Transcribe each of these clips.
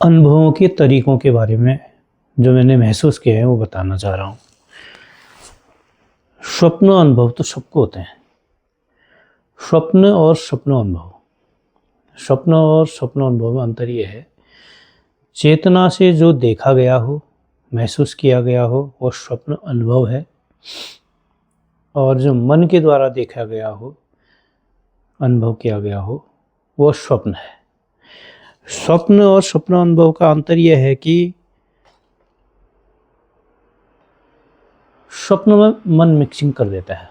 अनुभवों के तरीकों के बारे में जो मैंने महसूस किया है वो बताना चाह रहा हूँ। स्वप्न अनुभव तो सबको होते हैं। स्वप्न और स्वप्न अनुभव, स्वप्न और स्वप्न अनुभव में अंतर ये है, चेतना से जो देखा गया हो, महसूस किया गया हो वो स्वप्न अनुभव है, और जो मन के द्वारा देखा गया हो, अनुभव किया गया हो, वो स्वप्न है। स्वप्न और स्वप्न अनुभव का अंतर यह है कि स्वप्न में मन मिक्सिंग कर देता है।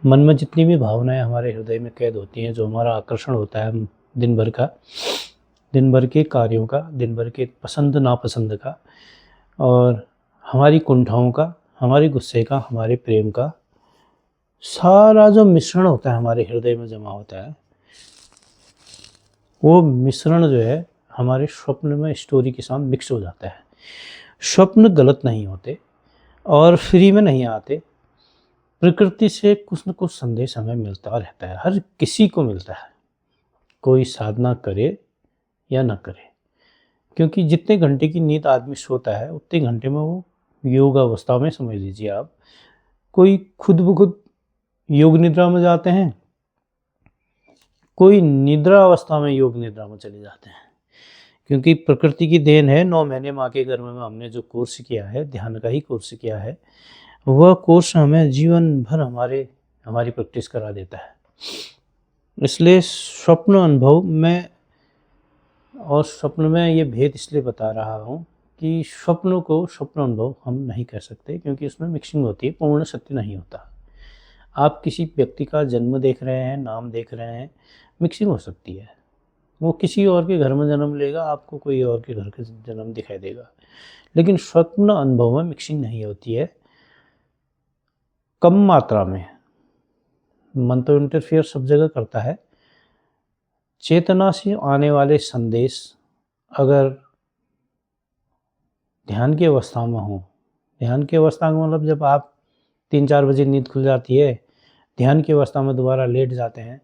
मन में जितनी भी भावनाएं हमारे हृदय में कैद होती हैं, जो हमारा आकर्षण होता है दिन भर का, दिन भर के कार्यों का, दिन भर के पसंद नापसंद का, और हमारी कुंठाओं का, हमारे गुस्से का, हमारे प्रेम का, सारा जो मिश्रण होता है हमारे हृदय में जमा होता है, वो मिश्रण जो है हमारे स्वप्न में स्टोरी के साथ मिक्स हो जाता है। स्वप्न गलत नहीं होते और फ्री में नहीं आते। प्रकृति से कुछ न कुछ संदेश हमें मिलता रहता है, हर किसी को मिलता है, कोई साधना करे या ना करे। क्योंकि जितने घंटे की नींद आदमी सोता है उतने घंटे में वो योग अवस्था में, समझ लीजिए आप, कोई खुद ब खुद योग निद्रा में जाते हैं, कोई निद्रा अवस्था में योग निद्रा में चले जाते हैं। क्योंकि प्रकृति की देन है, 9 महीने माँ के गर्भ में हमने जो कोर्स किया है, ध्यान का ही कोर्स किया है, वह कोर्स हमें जीवन भर हमारी प्रैक्टिस करा देता है। इसलिए स्वप्न अनुभव में और स्वप्न में ये भेद इसलिए बता रहा हूँ कि स्वप्नों को स्वप्न अनुभव हम नहीं कह सकते, क्योंकि उसमें मिक्सिंग होती है, पूर्ण सत्य नहीं होता। आप किसी व्यक्ति का जन्म देख रहे हैं, नाम देख रहे हैं, मिक्सिंग हो सकती है। वो किसी और के घर में जन्म लेगा, आपको कोई और के घर का जन्म दिखाई देगा। लेकिन स्वप्न अनुभव में मिक्सिंग नहीं होती है, कम मात्रा में। मन तो इंटरफियर सब जगह करता है। चेतना से आने वाले संदेश अगर ध्यान की अवस्था में हो, ध्यान की अवस्था में मतलब जब आप 3-4 बजे नींद खुल जाती है, ध्यान की अवस्था में दोबारा लेट जाते हैं,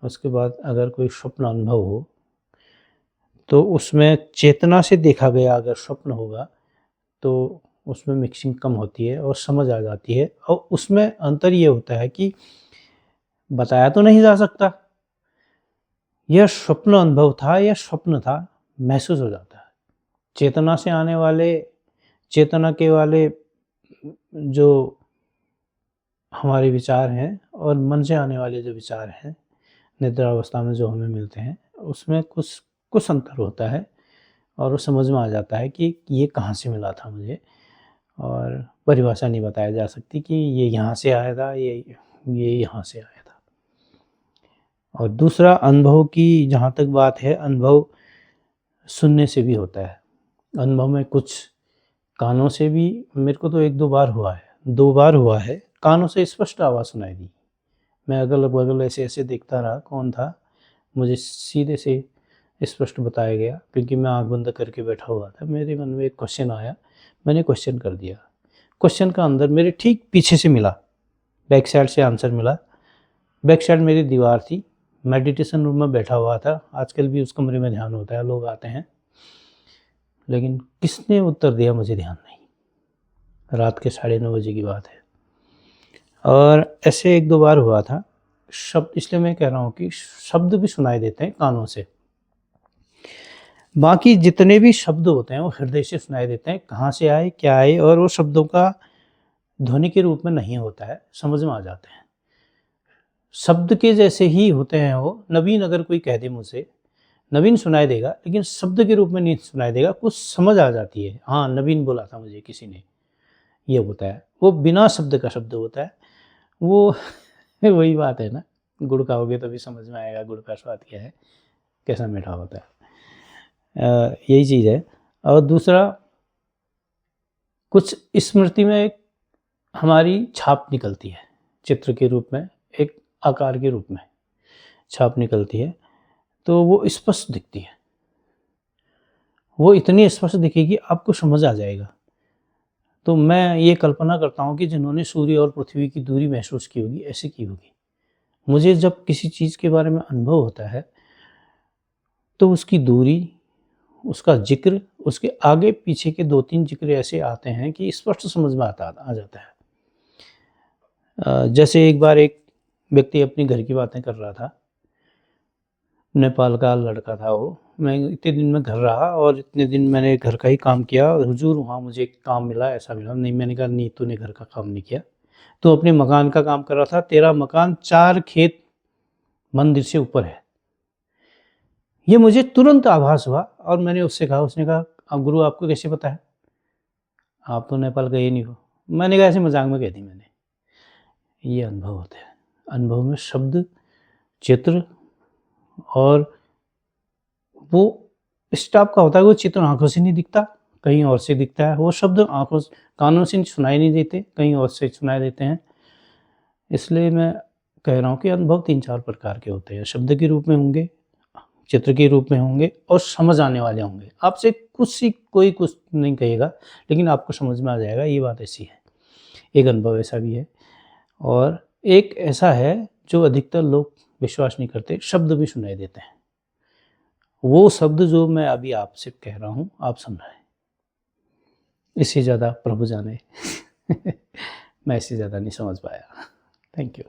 उसके बाद अगर कोई स्वप्न अनुभव हो तो उसमें चेतना से देखा गया अगर स्वप्न होगा तो उसमें मिक्सिंग कम होती है और समझ आ जाती है। और उसमें अंतर ये होता है कि बताया तो नहीं जा सकता यह स्वप्न अनुभव था या स्वप्न था, महसूस हो जाता है। चेतना से आने वाले, चेतना के वाले जो हमारे विचार हैं और मन से आने वाले जो विचार हैं, निद्रा अवस्था में जो हमें मिलते हैं, उसमें कुछ कुछ अंतर होता है और वो समझ में आ जाता है कि ये कहाँ से मिला था मुझे, और परिभाषा नहीं बताया जा सकती कि ये यहाँ से आया था, ये यहाँ से आया था। और दूसरा, अनुभव की जहाँ तक बात है, अनुभव सुनने से भी होता है। अनुभव में कुछ कानों से भी, मेरे को तो 1-2 बार हुआ है, 2 बार हुआ है, कानों से स्पष्ट आवाज़ सुनाई दी। मैं अगल-बगल ऐसे-ऐसे देखता रहा कौन था, मुझे सीधे से स्पष्ट बताया गया, क्योंकि मैं आँख बंद करके बैठा हुआ था। मेरे मन में एक क्वेश्चन आया, मैंने क्वेश्चन कर दिया। क्वेश्चन का आंसर मेरे ठीक पीछे से मिला, बैक साइड से आंसर मिला। बैक साइड मेरी दीवार थी, मेडिटेशन रूम में बैठा हुआ था। आजकल भी उस कमरे में ध्यान होता है, लोग आते हैं, लेकिन किसने उत्तर दिया मुझे ध्यान नहीं। रात के 9:30 बजे की बात है। और ऐसे 1-2 बार हुआ था। शब्द, इसलिए मैं कह रहा हूँ कि शब्द भी सुनाई देते हैं कानों से। बाकी जितने भी शब्द होते हैं वो हृदय से सुनाई देते हैं, कहाँ से आए, क्या आए, और वो शब्दों का ध्वनि के रूप में नहीं होता है, समझ में आ जाते हैं। शब्द के जैसे ही होते हैं वो। नवीन अगर कोई कह दे मुझसे, नवीन सुनाई देगा, लेकिन शब्द के रूप में नहीं सुनाई देगा, कुछ समझ आ जाती है, हाँ नवीन बोला था मुझे किसी ने, ये होता है। वो बिना शब्द का शब्द होता है वो। वही बात है ना, गुड़ खाओगे तभी समझ में आएगा गुड़ का स्वाद क्या है, कैसा मीठा होता है। यही चीज़ है। और दूसरा, कुछ स्मृति में एक हमारी छाप निकलती है, चित्र के रूप में, एक आकार के रूप में छाप निकलती है, तो वो स्पष्ट दिखती है। वो इतनी स्पष्ट दिखेगी आपको समझ आ जाएगा। तो मैं ये कल्पना करता हूँ कि जिन्होंने सूर्य और पृथ्वी की दूरी महसूस की होगी, ऐसे की होगी। मुझे जब किसी चीज़ के बारे में अनुभव होता है तो उसकी दूरी, उसका जिक्र, उसके आगे पीछे के 2-3 जिक्र ऐसे आते हैं कि स्पष्ट समझ में आ जाता है। जैसे एक बार एक व्यक्ति अपनी घर की बातें कर रहा था। नेपाल का लड़का था वो। मैं इतने दिन में घर रहा और इतने दिन मैंने घर का ही काम किया। हुजूर वहाँ मुझे एक काम मिला, ऐसा मिला। नहीं, मैंने कहा नहीं, तूने घर का काम नहीं किया। तू अपने मकान का काम कर रहा था। तेरा मकान 4 खेत मंदिर से ऊपर है। ये मुझे तुरंत आभास हुआ और मैंने उससे कहा, उसने कहा, अब गुरु आपको कैसे पता है? आप तो नेपाल गए नहीं हो। मैंने कहा ऐसे मजाक में कह दी मैंने। ये अनुभव होते हैं। अनुभव में शब्द, चित्र और वो इस टाइप का होता है। वो चित्र आँखों से नहीं दिखता, कहीं और से दिखता है। वो शब्द कानों से सुनाई नहीं देते, कहीं और से सुनाई देते हैं। इसलिए मैं कह रहा हूँ कि अनुभव 3-4 प्रकार के होते हैं। शब्द के रूप में होंगे, चित्र के रूप में होंगे और समझ आने वाले होंगे। आपसे कोई कुछ नहीं कहेगा, लेकिन आपको समझ में आ जाएगा ये बात ऐसी है। एक अनुभव ऐसा भी है और एक ऐसा है जो अधिकतर लोग विश्वास नहीं करते, शब्द भी सुनाई देते हैं। वो शब्द जो मैं अभी आपसे कह रहा हूँ, आप सुन रहे हैं। इससे ज़्यादा प्रभु जाने। मैं इससे ज़्यादा नहीं समझ पाया। Thank you.